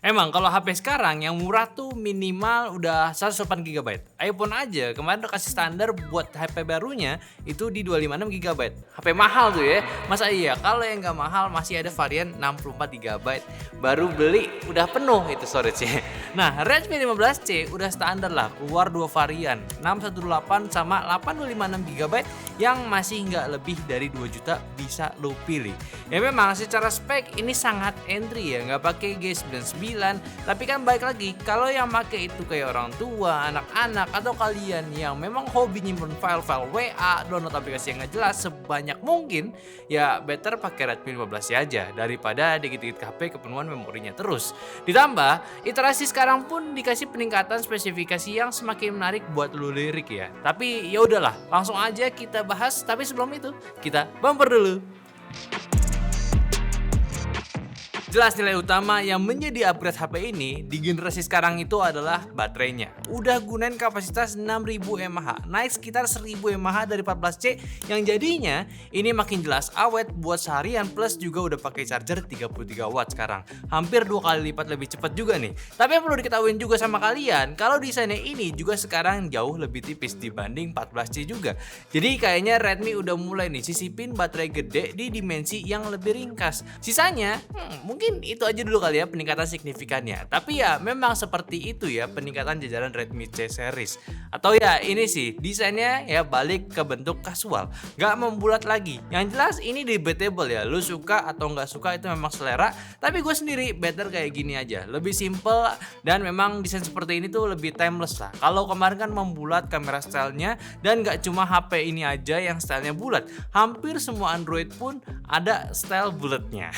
Emang kalau HP sekarang yang murah tuh minimal udah 128 GB. iPhone aja kemarin udah kasih standar buat HP barunya itu di 256 GB. HP mahal tuh ya. Masa iya kalau yang nggak mahal masih ada varian 64 GB. Baru beli udah penuh itu storage-nya. Nah, Redmi 15C udah standar lah keluar dua varian 618 sama 8256 GB yang masih nggak lebih dari 2 juta bisa lo pilih. Ya memang secara spek ini sangat entry ya, nggak pakai G99. Tapi kan balik lagi, kalau yang pakai itu kayak orang tua, anak-anak, atau kalian yang memang hobi nyimpen file-file WA, download aplikasi yang nggak jelas sebanyak mungkin, ya better pakai Redmi 15 aja daripada dikit-dikit HP kepenuhan memorinya terus. Ditambah, iterasi sekarang pun dikasih peningkatan spesifikasi yang semakin menarik buat lu lirik ya. Tapi ya udahlah, langsung aja kita bahas. Tapi sebelum itu, kita bumper dulu. Jelas nilai utama yang menjadi upgrade HP ini di generasi sekarang itu adalah baterainya. Udah gunain kapasitas 6000 mAh, naik sekitar 1000 mAh dari 14C yang jadinya ini makin jelas awet buat seharian plus juga udah pakai charger 33 watt sekarang. Hampir 2 kali lipat lebih cepat juga nih. Tapi yang perlu diketahui juga sama kalian, kalau desainnya ini juga sekarang jauh lebih tipis dibanding 14C juga. Jadi kayaknya Redmi udah mulai nih sisipin baterai gede di dimensi yang lebih ringkas. Sisanya, mungkin itu aja dulu kali ya peningkatan signifikannya. Tapi ya memang seperti itu ya peningkatan jajaran Redmi C series. Atau ya ini sih desainnya ya balik ke bentuk kasual, nggak membulat lagi. Yang jelas ini debatable ya, lu suka atau nggak suka itu memang selera. Tapi gue sendiri better kayak gini aja, lebih simple dan memang desain seperti ini tuh lebih timeless lah. Kalau kemarin kan membulat kamera stylenya dan nggak cuma HP ini aja yang stylenya bulat, hampir semua Android pun ada style bulatnya.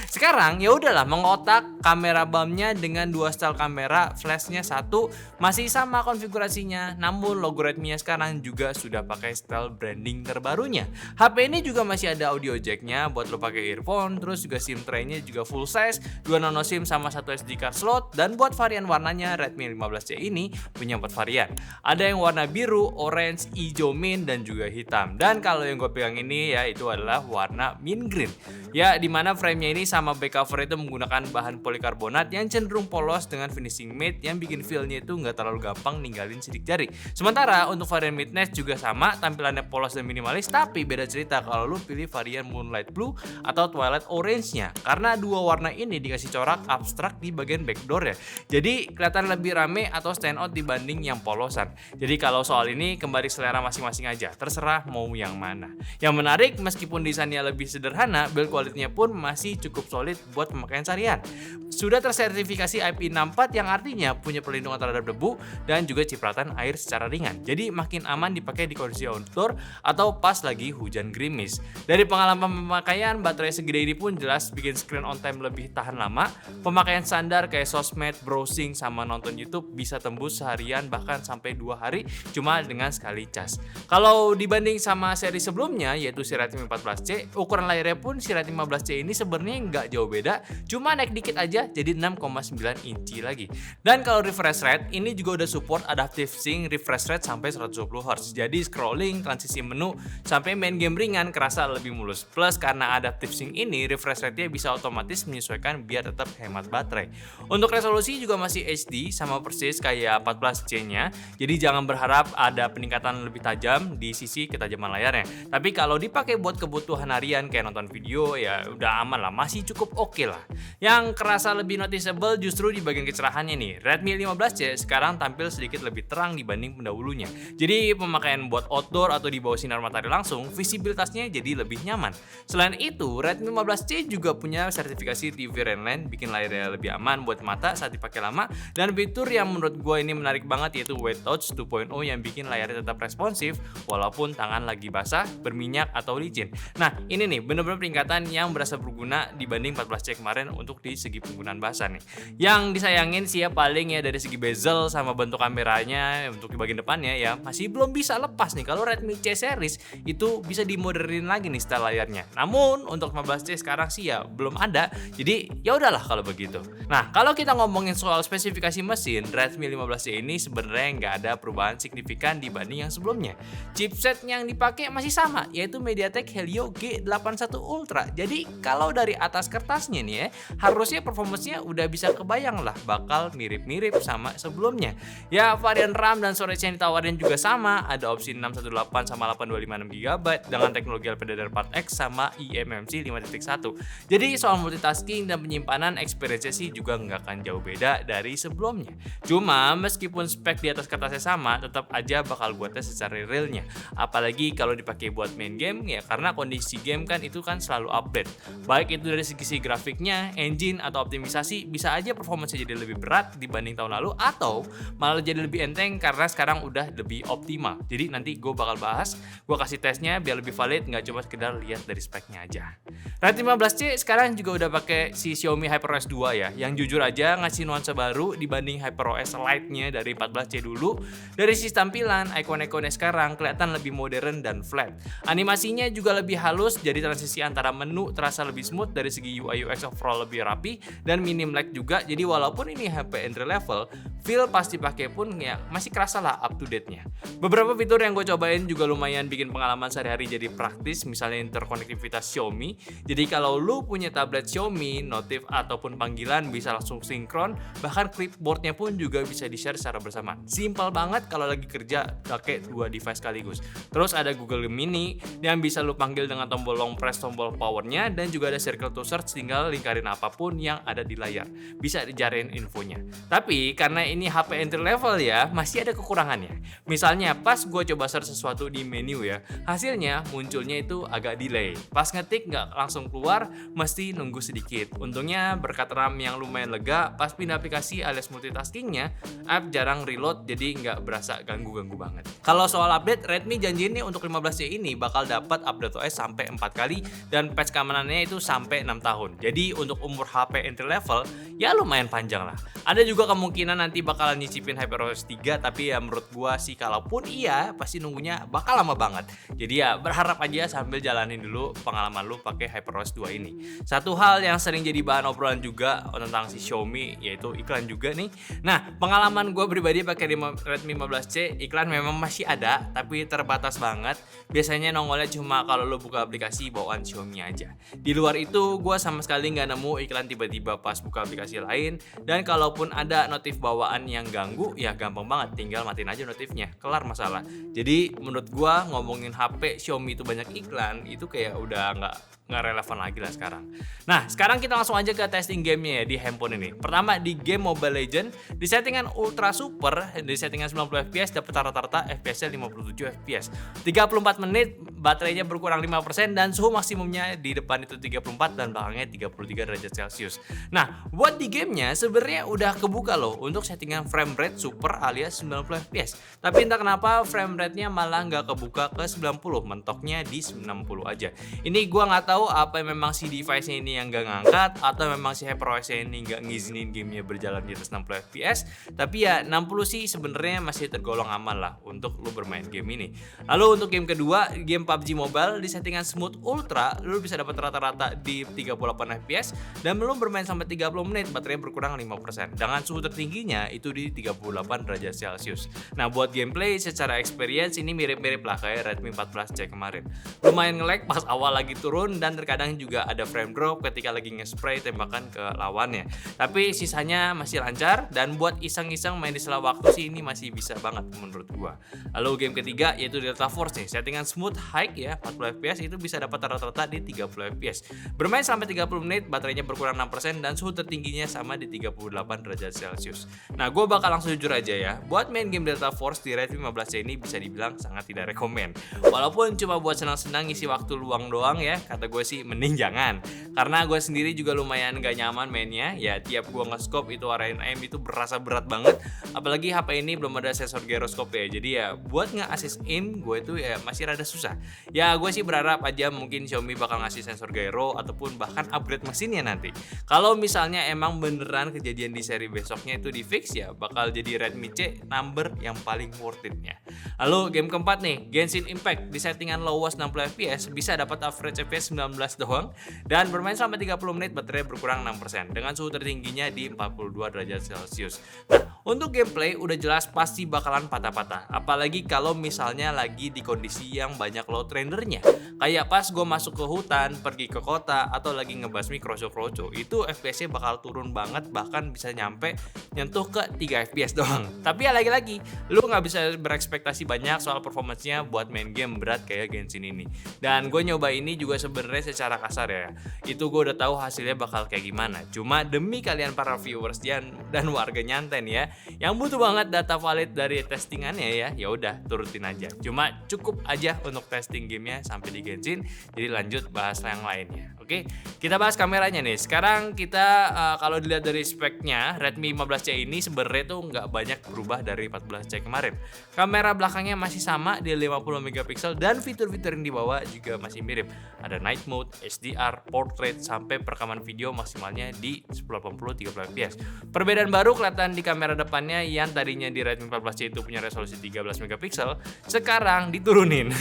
Sekarang ya udahlah mengotak kamera bumpnya dengan dua style kamera, flashnya satu masih sama konfigurasinya, namun logo Redmi sekarang juga sudah pakai style branding terbarunya. HP ini juga masih ada audio jacknya buat lo pakai earphone, terus juga SIM tray-nya juga full size, 2 nano SIM sama 1 SD card slot, dan buat varian warnanya Redmi 15C ini punya 4 varian. Ada yang warna biru, orange, hijau mint, dan juga hitam. Dan kalau yang gue pegang ini ya itu adalah warna mint green. Ya dimana frame-nya ini sama back cover itu menggunakan bahan polikarbonat yang cenderung polos dengan finishing matte yang bikin feel-nya itu nggak terlalu gampang ninggalin sidik jari. Sementara untuk varian Midnight juga sama, tampilannya polos dan minimalis, tapi beda cerita kalau lu pilih varian Moonlight Blue atau Twilight Orange-nya. Karena dua warna ini dikasih corak abstrak di bagian backdoor ya. Jadi kelihatan lebih rame atau stand out dibanding yang polosan. Jadi kalau soal ini kembali selera masing-masing aja, terserah mau yang mana. Yang menarik meskipun desainnya lebih sederhana, build quality-nya pun masih cukup solid buat pemakaian seharian. Sudah tersertifikasi IP64 yang artinya punya perlindungan terhadap debu dan juga cipratan air secara ringan. Jadi makin aman dipakai di kondisi outdoor atau pas lagi hujan gerimis. Dari pengalaman pemakaian, baterai segede ini pun jelas bikin screen on time lebih tahan lama. Pemakaian standar kayak sosmed, browsing, sama nonton YouTube bisa tembus seharian bahkan sampai 2 hari cuma dengan sekali cas. Kalau dibanding sama seri sebelumnya yaitu si Redmi 14C, ukuran layarnya pun si Redmi 15C ini sebenarnya nggak jauh beda, cuma naik dikit aja jadi 6,9 inci lagi. Dan kalau refresh rate ini juga udah support adaptive sync refresh rate sampai 120Hz. Jadi scrolling, transisi menu sampai main game ringan kerasa lebih mulus. Plus karena adaptive sync ini refresh rate-nya bisa otomatis menyesuaikan biar tetap hemat baterai. Untuk resolusi juga masih HD sama persis kayak 14C-nya. Jadi jangan berharap ada peningkatan lebih tajam di sisi ketajaman layarnya. Tapi kalau dipakai buat kebutuhan harian kayak nonton video ya udah aman lah, masih cukup oke lah. Yang kerasa lebih noticeable justru di bagian kecerahannya nih. Redmi 15C sekarang tampil sedikit lebih terang dibanding pendahulunya. Jadi pemakaian buat outdoor atau di bawah sinar matahari langsung, visibilitasnya jadi lebih nyaman. Selain itu, Redmi 15C juga punya sertifikasi TV Rainline, bikin layarnya lebih aman buat mata saat dipakai lama. Dan fitur yang menurut gue ini menarik banget yaitu White Touch 2.0 yang bikin layarnya tetap responsif walaupun tangan lagi basah, berminyak atau licin. Nah ini nih bener-bener peningkatan yang berasa berguna dibanding 14C kemarin untuk di segi penggunaan bahasa nih. Yang disayangin sih ya paling ya dari segi bezel sama bentuk kameranya untuk di bagian depannya ya masih belum bisa lepas nih. Kalau Redmi C series itu bisa dimodernin lagi nih style layarnya. Namun untuk 15C sekarang sih ya belum ada. Jadi ya udahlah kalau begitu. Nah kalau kita ngomongin soal spesifikasi mesin, Redmi 15C ini sebenarnya nggak ada perubahan signifikan dibanding yang sebelumnya. Chipset yang dipakai masih sama yaitu MediaTek Helio G81 Ultra. Jadi kalau dari atas kertas atasnya nih ya, harusnya performance-nya udah bisa kebayang lah bakal mirip-mirip sama sebelumnya. Ya varian RAM dan storage yang ditawarin juga sama, ada opsi 618 sama 8256 GB dengan teknologi LPDDR4X sama eMMC 5.1. Jadi soal multitasking dan penyimpanan experience sih juga nggak akan jauh beda dari sebelumnya. Cuma meskipun spek di atas kertasnya sama, tetap aja bakal gue tes secara realnya. Apalagi kalau dipakai buat main game ya, karena kondisi game kan itu kan selalu update. Baik itu dari segi grafiknya, engine atau optimisasi, bisa aja performance jadi lebih berat dibanding tahun lalu atau malah jadi lebih enteng karena sekarang udah lebih optimal. Jadi nanti gue bakal bahas, gue kasih tesnya biar lebih valid, nggak cuma sekedar lihat dari speknya aja. Redmi 15C sekarang juga udah pakai si Xiaomi HyperOS 2 ya, yang jujur aja ngasih nuansa baru dibanding HyperOS Lite-nya dari 14C dulu. Dari sisi tampilan, ikon-ikonnya sekarang kelihatan lebih modern dan flat. Animasinya juga lebih halus, jadi transisi antara menu terasa lebih smooth, dari segi UI UX overall lebih rapi dan minim lag juga. Jadi walaupun ini HP entry level, feel pasti pakai pun ya masih kerasa lah up to date-nya. Beberapa fitur yang gue cobain juga lumayan bikin pengalaman sehari-hari jadi praktis, misalnya interkonektivitas Xiaomi. Jadi kalau lu punya tablet Xiaomi, notif ataupun panggilan bisa langsung sinkron, bahkan clipboardnya pun juga bisa di-share secara bersamaan. Simpel banget kalau lagi kerja pakai dua device sekaligus. Terus ada Google Mini yang bisa lu panggil dengan tombol long press tombol powernya, dan juga ada circle to search, tinggal lingkarin apapun yang ada di layar. Bisa dijariin infonya. Tapi karena ini HP entry level ya, masih ada kekurangannya. Misalnya pas gue coba search sesuatu di menu ya, hasilnya munculnya itu agak delay. Pas ngetik nggak langsung keluar, mesti nunggu sedikit. Untungnya berkat RAM yang lumayan lega, pas pindah aplikasi alias multitaskingnya, app jarang reload, jadi nggak berasa ganggu-ganggu banget. Kalau soal update, Redmi janjiin nih untuk 15C ini bakal dapat update OS sampai 4 kali dan patch keamanannya itu sampai 6 tahun. Jadi untuk umur HP entry level ya lumayan panjang lah. Ada juga kemungkinan nanti bakalan nyicipin HyperOS 3, tapi ya menurut gua sih kalaupun iya pasti nunggunya bakal lama banget. Jadi ya berharap aja sambil jalanin dulu pengalaman lu pakai HyperOS 2 ini. Satu hal yang sering jadi bahan obrolan juga tentang si Xiaomi yaitu iklan juga nih. Nah, pengalaman gue pribadi pakai Redmi 15C, iklan memang masih ada tapi terbatas banget. Biasanya nongolnya cuma kalau lo buka aplikasi bawaan Xiaomi aja. Di luar itu gue sama sekali nggak nemu iklan tiba-tiba pas buka aplikasi lain, dan kalaupun ada notif bawaan yang ganggu ya gampang banget, tinggal matiin aja notifnya, kelar masalah. Jadi menurut gue ngomongin HP Xiaomi itu banyak iklan itu kayak udah nggak relevan lagi lah sekarang. Nah, sekarang kita langsung aja ke testing gamenya ya di handphone ini. Pertama di game Mobile Legends, di settingan Ultra Super, di settingan 90 fps dapat rata-rata FPS-nya 57 fps. 34 menit, baterainya berkurang 5% dan suhu maksimumnya di depan itu 34 dan belakangnya 33 derajat Celcius. Nah, buat di gamenya sebenarnya udah kebuka loh untuk settingan frame rate super alias 90 fps. Tapi entah kenapa frame rate-nya malah nggak kebuka ke 90, mentoknya di 90 aja. Ini gua nggak tahu apa memang si device-nya ini yang nggak ngangkat atau memang si HyperOS-nya ini nggak ngizinin gamenya berjalan di atas 60 fps. Tapi ya 60 sih sebenarnya masih tergolong aman lah untuk lu bermain game ini. Lalu untuk game kedua, game PUBG Mobile di settingan Smooth Ultra, lu bisa dapat rata-rata di 38 fps dan lu bermain sampai 30 menit, baterai berkurang 5%. Dengan suhu tertingginya itu di 38 derajat Celcius. Nah, buat gameplay secara experience ini mirip-mirip lah kayak Redmi 14C kemarin. Lumayan nge-lag pas awal lagi turun dan terkadang juga ada frame drop ketika lagi nge-spray tembakan ke lawannya. Tapi sisanya masih lancar dan buat iseng-iseng main di sela waktu sih ini masih bisa banget menurut gua. Lalu game ketiga yaitu Delta Force nih, settingan smooth high ya 40 fps itu bisa dapat rata-rata di 30 fps. Bermain sampai 30 menit, baterainya berkurang 6% dan suhu tertingginya sama di 38 derajat Celcius. Nah, gua bakal langsung jujur aja ya, buat main game Delta Force di Redmi 15C ini bisa dibilang sangat tidak rekomen. Walaupun cuma buat senang-senang ngisi waktu luang doang ya, kata gue sih mending jangan. Karena gue sendiri juga lumayan gak nyaman mainnya. Ya tiap gue nge-scope itu arahin aim itu berasa berat banget. Apalagi HP ini belum ada sensor gyroscope ya. Jadi ya buat nge-assist aim gue itu ya masih rada susah. Ya gue sih berharap aja mungkin Xiaomi bakal ngasih sensor gyro ataupun bahkan upgrade mesinnya nanti. Kalau misalnya emang beneran kejadian di seri besoknya itu di fix ya bakal jadi Redmi C number yang paling worth it-nya. Lalu game keempat nih, Genshin Impact di settingan lowest 60 fps bisa dapat average FPS 19 doang dan bermain sampai 30 menit, baterai berkurang 6% dengan suhu tertingginya di 42 derajat Celcius. Nah, untuk gameplay udah jelas pasti bakalan patah-patah, apalagi kalau misalnya lagi di kondisi yang banyak low load rendernya. Kayak pas gue masuk ke hutan, pergi ke kota, atau lagi ngebasmi kroco-kroco, itu FPS-nya bakal turun banget, bahkan bisa nyampe nyentuh ke 3 FPS doang. Tapi ya lagi-lagi, lu nggak bisa berekspektasi banyak soal performance-nya buat main game berat kayak Genshin ini. Dan gue nyoba ini juga sebenarnya secara kasar ya, itu gue udah tahu hasilnya bakal kayak gimana. Cuma demi kalian para viewers dan warga nyanten ya, yang butuh banget data valid dari testingannya ya udah turutin aja. Cuma cukup aja untuk testing gamenya sampai di Genshin. Jadi lanjut bahas yang lainnya. Oke, kita bahas kameranya nih. Sekarang kita kalau dilihat dari speknya, Redmi 15C ini sebenarnya tuh nggak banyak berubah dari 14C kemarin. Kamera belakangnya masih sama di 50 megapiksel dan fitur-fitur yang dibawa juga masih mirip. Ada night mode, HDR, portrait, sampai perekaman video maksimalnya di 1080 30 fps. Perbedaan baru kelihatan di kamera depannya yang tadinya di Redmi 14C itu punya resolusi 13 megapiksel, sekarang diturunin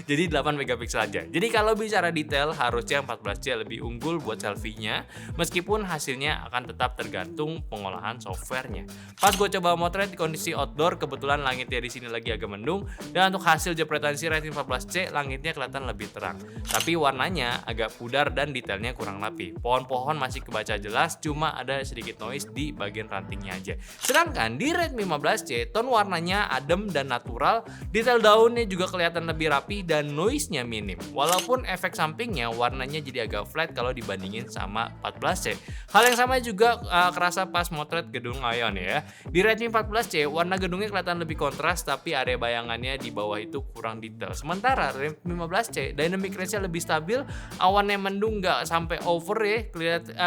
jadi 8 megapiksel aja. Jadi kalau bicara detail, harusnya 14C lebih unggul buat selfie-nya, meskipun hasilnya akan tetap tergantung pengolahan softwarenya. Pas gue coba motret di kondisi outdoor, kebetulan langitnya di sini lagi agak mendung, dan untuk hasil jepretan si Redmi 14C, langitnya kelihatan lebih terang. Tapi warnanya agak pudar dan detailnya kurang rapi. Pohon-pohon masih kebaca jelas, cuma ada sedikit noise di bagian rantingnya aja. Sedangkan di Redmi 15C, tone warnanya adem dan natural, detail daunnya juga kelihatan lebih rapi dan noise-nya minim. Walaupun efek sampingnya warnanya jadi agak flat kalau dibandingin sama 14C. Hal yang sama juga kerasa pas motret gedung Ion ya. Di Redmi 14C warna gedungnya kelihatan lebih kontras, tapi area bayangannya di bawah itu kurang detail. Sementara Redmi 15C dynamic range-nya lebih stabil, awannya mendung nggak sampai over ya.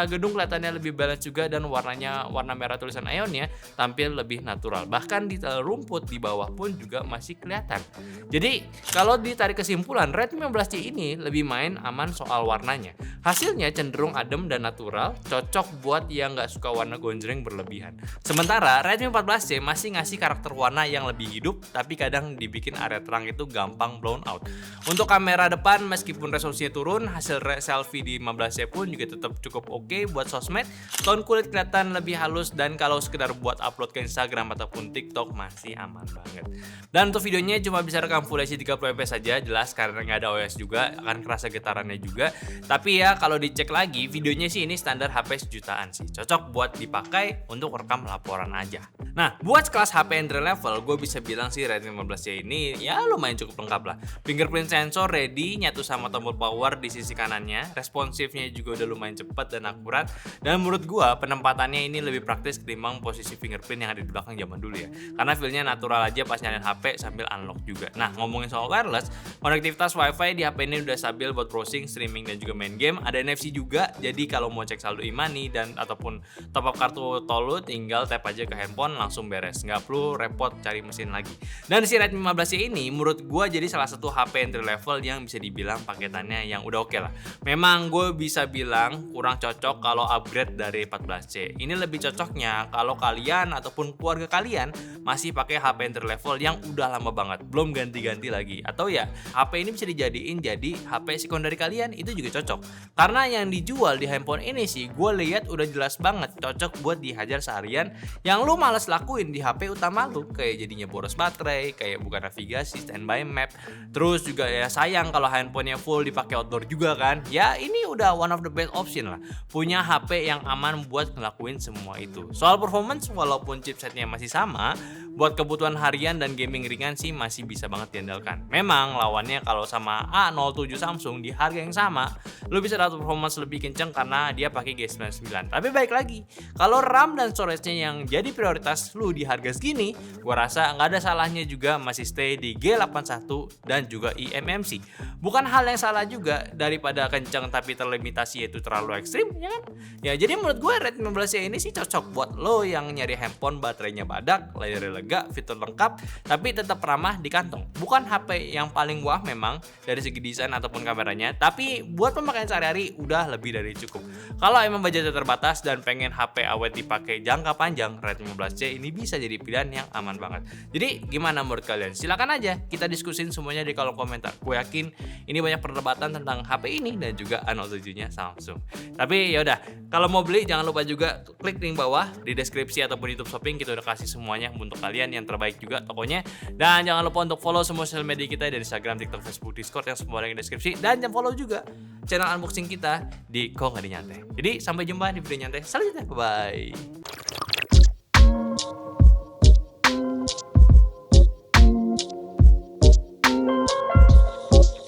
Gedung kelihatannya lebih balance juga dan warnanya warna merah tulisan Ionnya tampil lebih natural. Bahkan detail rumput di bawah pun juga masih kelihatan. Jadi kalau ditarik kesimpulan, Redmi 15C ini lebih main aman soal warnanya. Hasilnya cenderung adem dan natural, cocok buat yang nggak suka warna gonjreng berlebihan. Sementara Redmi 14C masih ngasih karakter warna yang lebih hidup, tapi kadang dibikin area terang itu gampang blown out. Untuk kamera depan, meskipun resolusinya turun, hasil selfie di 15C pun juga tetap cukup oke buat sosmed. Tone kulit kelihatan lebih halus, dan kalau sekedar buat upload ke Instagram ataupun TikTok masih aman banget. Dan untuk videonya cuma bisa rekam Full HD 30fps saja, jelas karena nggak ada OS juga, akan kerasa getarannya juga. Tapi ya kalau dicek lagi, videonya sih ini standar HP sejutaan sih, cocok buat dipakai untuk rekam laporan aja. Nah, buat kelas HP entry level, gue bisa bilang sih Redmi 15C ini ya lumayan cukup lengkap lah. Fingerprint sensor ready, nyatu sama tombol power di sisi kanannya, responsifnya juga udah lumayan cepat dan akurat. Dan menurut gue penempatannya ini lebih praktis ketimbang posisi fingerprint yang ada di belakang zaman dulu ya, karena feelnya natural aja pas nyalain HP sambil unlock juga. Nah, ngomongin soal wireless, konektivitas WiFi di HP ini udah stabil buat browsing, streaming, dan juga main game. Ada NFC juga, jadi kalau mau cek saldo e-money dan ataupun top up kartu tol lu, tinggal tap aja ke handphone langsung beres, nggak perlu repot cari mesin lagi. Dan si Redmi 15C ini menurut gue jadi salah satu HP entry level yang bisa dibilang paketannya yang udah oke lah. Memang gue bisa bilang kurang cocok kalau upgrade dari 14C. Ini lebih cocoknya kalau kalian ataupun keluarga kalian masih pakai HP entry level yang udah lama banget, belum ganti-ganti lagi. Atau ya HP ini bisa dijadiin jadi HP sekunderi kalian, itu juga cocok. Karena yang dijual di handphone ini sih gue lihat udah jelas banget cocok buat dihajar seharian yang lu males lakuin di HP utama lu, kayak jadinya boros baterai, kayak buka navigasi, standby map. Terus juga ya sayang kalau handphonenya full dipakai outdoor juga kan. Ya ini udah one of the best option lah, punya HP yang aman buat ngelakuin semua itu. Soal performance, walaupun chipsetnya masih sama, buat kebutuhan harian dan gaming ringan sih masih bisa banget diandalkan. Memang lawannya kalau sama A07 Samsung di harga yang sama, lu bisa dapat performance lebih kenceng karena dia pakai G99. Tapi baik lagi, kalau RAM dan storage-nya yang jadi prioritas lu di harga segini, gua rasa nggak ada salahnya juga masih stay di G81 dan juga eMMC. Bukan hal yang salah juga daripada kenceng tapi terlimitasi yaitu terlalu ekstrim, ya kan? Ya jadi menurut gue Redmi 15C ini sih cocok buat lo yang nyari handphone baterainya badak, layarnya lega, fitur lengkap, tapi tetap ramah di kantong. Bukan HP yang paling wah memang dari segi desain ataupun kameranya, tapi buat pemakaian sehari-hari udah lebih dari cukup. Kalau emang budgetnya terbatas dan pengen HP awet dipakai jangka panjang, Redmi 15C ini bisa jadi pilihan yang aman banget. Jadi gimana menurut kalian? Silakan aja kita diskusin semuanya di kolom komentar. Gue yakin ini banyak perdebatan tentang HP ini dan juga A07-nya Samsung. Tapi yaudah, kalau mau beli jangan lupa juga klik link bawah di deskripsi ataupun YouTube Shopping, kita udah kasih semuanya untuk kalian yang terbaik juga tokonya. Dan jangan lupa untuk follow semua sosial media kita dari Instagram TikTok, Facebook, Discord yang semua ada di deskripsi. Dan jangan follow juga channel unboxing kita di Kok Nggak Dinyantai. Jadi sampai jumpa di video nyantai selanjutnya. Bye.